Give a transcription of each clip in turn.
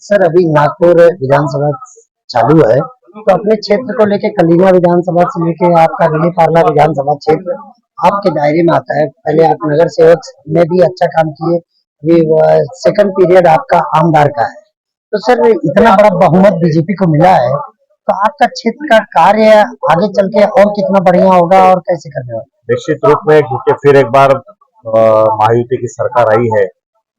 Sir अभी नागपुर विधानसभा चालू है, तो अपने क्षेत्र को लेके कलिंगा विधानसभा से लेके आपका विले पार्ला विधानसभा क्षेत्र आपके दायरे में आता है। पहले आप नगर सेवक में भी अच्छा काम किए, अभी सेकंड पीरियड आपका आमदार का है। तो सर इतना बड़ा बहुमत बीजेपी को मिला है, तो आपका क्षेत्र का कार्य आगे चल के और कितना बढ़िया होगा और कैसे करने होगा? निश्चित रूप में, क्योंकि फिर एक बार महायुति की सरकार आई है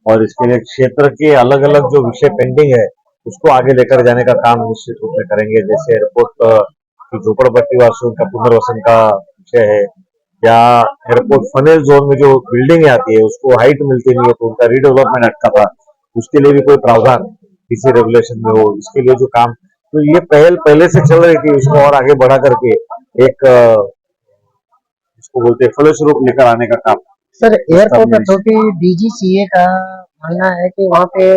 और इसके लिए क्षेत्र के अलग अलग जो विषय पेंडिंग है उसको आगे लेकर जाने का काम निश्चित रूप में करेंगे। जैसे एयरपोर्ट की झोपड़पट्टी वासियों का पुनर्वसन का विषय है, या एयरपोर्ट फनेल जोन में जो बिल्डिंग आती है उसको हाइट मिलती नहीं है तो उनका रीडेवलपमेंट अटका था, उसके लिए भी कोई प्रावधान किसी रेगुलेशन में हो, इसके लिए जो काम, तो ये पहल पहले से चल रही थी, उसको और आगे बढ़ा करके एक इसको बोलते हैं फलस्वरूप लेकर आने का काम। सर एयरपोर्ट अथॉरिटी डीजीसीए का मानना है कि वहाँ पे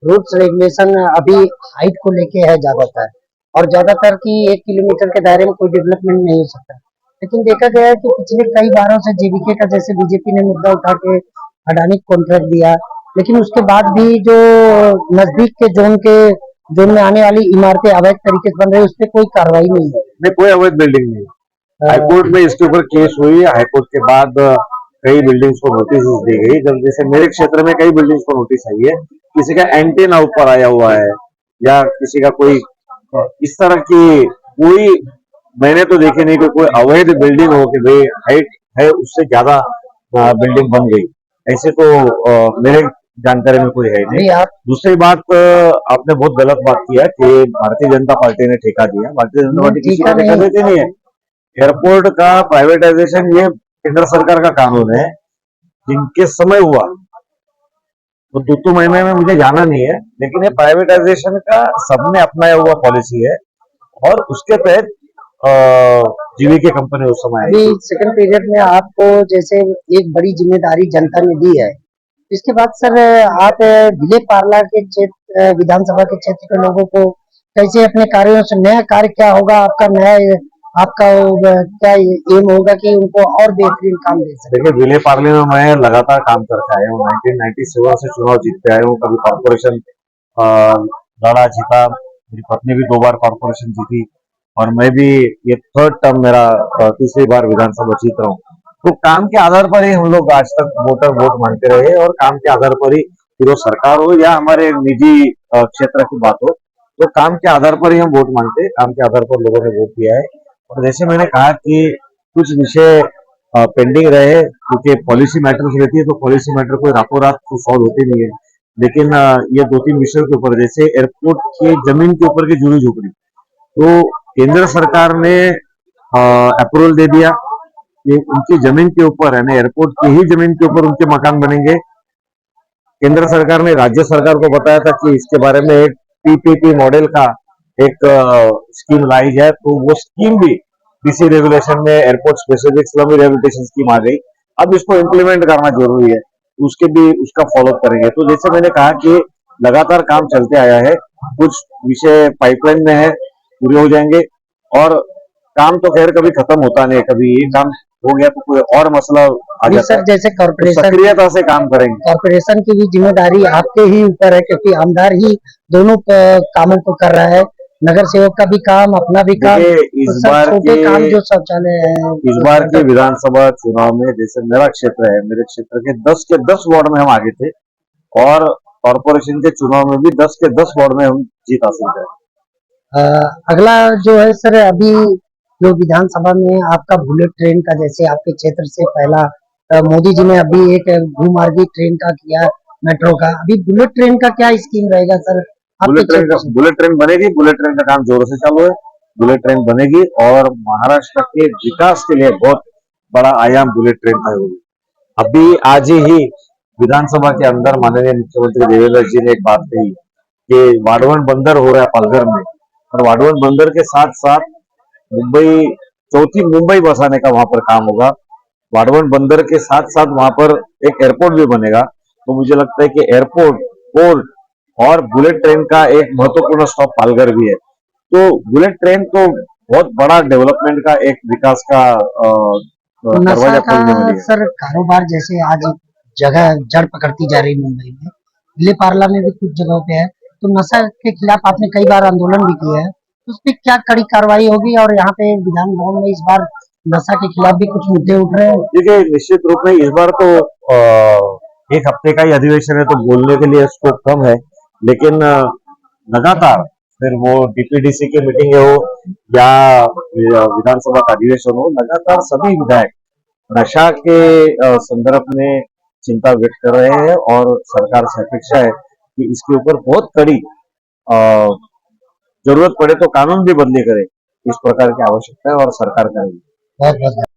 रूल्स रेगुलेशन अभी हाइट को लेके है ज्यादातर, और ज्यादातर की 1 किलोमीटर के दायरे में कोई डेवलपमेंट नहीं हो सकता। लेकिन देखा गया है कि पिछले कई बारों से जेबीके का जैसे बीजेपी ने मुद्दा उठा के अडानी को कॉन्ट्रैक्ट दिया, लेकिन उसके बाद भी जो नजदीक के जोन में आने वाली इमारतें अवैध तरीके से बन रही है, उस पर कोई कार्रवाई नहीं है। कोई अवैध बिल्डिंग नहीं, हाईकोर्ट में इसके ऊपर केस हुई। हाईकोर्ट के बाद कई बिल्डिंग्स को नोटिस दी गई। जब जैसे मेरे क्षेत्र में कई बिल्डिंग्स को नोटिस आई है, किसी का एंटेना ऊपर आया हुआ है या किसी का कोई इस तरह की कोई, मैंने तो देखे नहीं कि कोई अवैध बिल्डिंग हो कि भाई हाइट है उससे ज्यादा बिल्डिंग बन गई, ऐसे तो मेरे जानकारी में कोई है नहीं। दूसरी बात, आपने बहुत गलत बात किया कि भारतीय जनता पार्टी ने ठेका दिया। भारतीय जनता पार्टी किसी को ठेका देती नहीं है। एयरपोर्ट का प्राइवेटाइजेशन ये केंद्र सरकार का कानून है, जिनके समय हुआ तो 2 महीने में मुझे जाना नहीं है, लेकिन ये प्राइवेटाइजेशन का सबने अपनाया हुआ पॉलिसी है और उसके तहत जीवीके कंपनी उस समय अभी सेकंड पीरियड में आपको जैसे एक बड़ी जिम्मेदारी जनता ने दी है, इसके बाद सर आप विले पार्ला के क्षेत्र विधानसभा के क्षेत्र के लोगों को कैसे अपने कार्यों से, नया कार्य क्या होगा आपका, नया आपका क्या एम होगा कि उनको और बेहतरीन काम दे सके? देखिए, विले पार्ले में मैं लगातार काम करके आया हूँ। 1997 से चुनाव जीतते आया हूँ। कभी कॉर्पोरेशन लड़ा जीता, मेरी पत्नी भी 2 बार कॉर्पोरेशन जीती और मैं भी ये 3rd टर्म मेरा, तीसरी बार विधानसभा जीत रहा हूँ। तो काम के आधार पर ही हम लोग आज तक वोट मांगते रहे और काम के आधार पर ही, फिर वो सरकार हो या हमारे निजी क्षेत्र की बात हो, तो काम के आधार पर ही हम वोट मांगते हैं। काम के आधार पर लोगों ने वोट दिया है। और जैसे मैंने कहा कि कुछ विषय पेंडिंग रहे, क्योंकि पॉलिसी मैटर्स रहती है तो पॉलिसी मैटर कोई रातों रात तो सॉल्व होती नहीं है, लेकिन ये 2-3 विषयों के ऊपर, जैसे एयरपोर्ट की जमीन के ऊपर की जुड़ी झोपड़ी, तो केंद्र सरकार ने अप्रूवल दे दिया कि उनकी जमीन के ऊपर है ना, एयरपोर्ट की ही जमीन के ऊपर उनके मकान बनेंगे। केंद्र सरकार ने राज्य सरकार को बताया था कि इसके बारे में एक पीपीपी मॉडल का एक स्कीम लाई जाए, तो वो स्कीम भी डीसी रेगुलेशन में airport specific slum rehabilitation scheme आ गई। अब इसको इम्प्लीमेंट करना जरूरी है, तो उसके भी उसका फॉलोअप करेंगे। तो जैसे मैंने कहा कि लगातार काम चलते आया है, कुछ विषय पाइपलाइन में है, पूरे हो जाएंगे और काम तो खैर कभी खत्म होता नहीं है। कभी ये काम हो गया तो कोई और मसला आ जाता है, जैसे तो सक्रियता से काम करेंगे। कॉर्पोरेशन की भी जिम्मेदारी आपके ही ऊपर है, क्योंकि आमदार ही दोनों कामों को कर रहा है, नगर सेवक का भी काम, अपना भी काम। इस बार के काम जो शौचालय है, इस बार के विधानसभा चुनाव में, जैसे मेरा क्षेत्र है, मेरे क्षेत्र के 10 के 10 वार्ड में हम आगे थे और कॉर्पोरेशन के चुनाव में भी 10 के 10 वार्ड में हम जीत हासिल करें। अगला जो है सर, अभी जो विधानसभा में आपका बुलेट ट्रेन का, जैसे आपके क्षेत्र से पहला मोदी जी ने अभी एक भूमार्गी ट्रेन का किया, मेट्रो का, अभी बुलेट ट्रेन का क्या स्कीम रहेगा सर? बुलेट ट्रेन बनेगी। बुलेट ट्रेन का काम जोरों से चालू है। बुलेट ट्रेन बनेगी और महाराष्ट्र के विकास के लिए बहुत बड़ा आयाम बुलेट ट्रेन का होगी। अभी आज ही विधानसभा के अंदर माननीय मुख्यमंत्री देवेंद्र जी ने एक बात कही कि वाडवण बंदर हो रहा है पालघर में, और वाडवण बंदर के साथ साथ मुंबई, चौथी मुंबई बसाने का वहां पर काम होगा। वाडवण बंदर के साथ साथ वहां पर एक एयरपोर्ट भी बनेगा। तो मुझे लगता है कि एयरपोर्ट, पोर्ट और बुलेट ट्रेन का एक महत्वपूर्ण स्टॉप पालघर भी है। तो बुलेट ट्रेन तो बहुत बड़ा डेवलपमेंट का, एक विकास का दरवाजा खोलने वाली है। सर कारोबार जैसे आज जगह जड़ पकड़ती जा रही मुंबई में, विले पार्ला में भी कुछ जगहों पे है, तो नशा के खिलाफ आपने कई बार आंदोलन भी किया है, उस पर क्या कड़ी कार्रवाई होगी? और यहाँ पे विधान भवन में इस बार नशा के खिलाफ भी कुछ मुद्दे उठ रहे हैं। देखिए, निश्चित रूप में इस बार तो एक हफ्ते का ही अधिवेशन है, तो बोलने के लिए स्कोप कम है, लेकिन लगातार फिर वो डीपीडीसी की मीटिंग हो या विधानसभा का अधिवेशन हो, लगातार सभी विधायक नशा के संदर्भ में चिंता व्यक्त कर रहे हैं और सरकार से अपेक्षा है कि इसके ऊपर बहुत कड़ी जरूरत पड़े तो कानून भी बदली करे, इस प्रकार की आवश्यकता है और सरकार करेगी। बहुत बहुत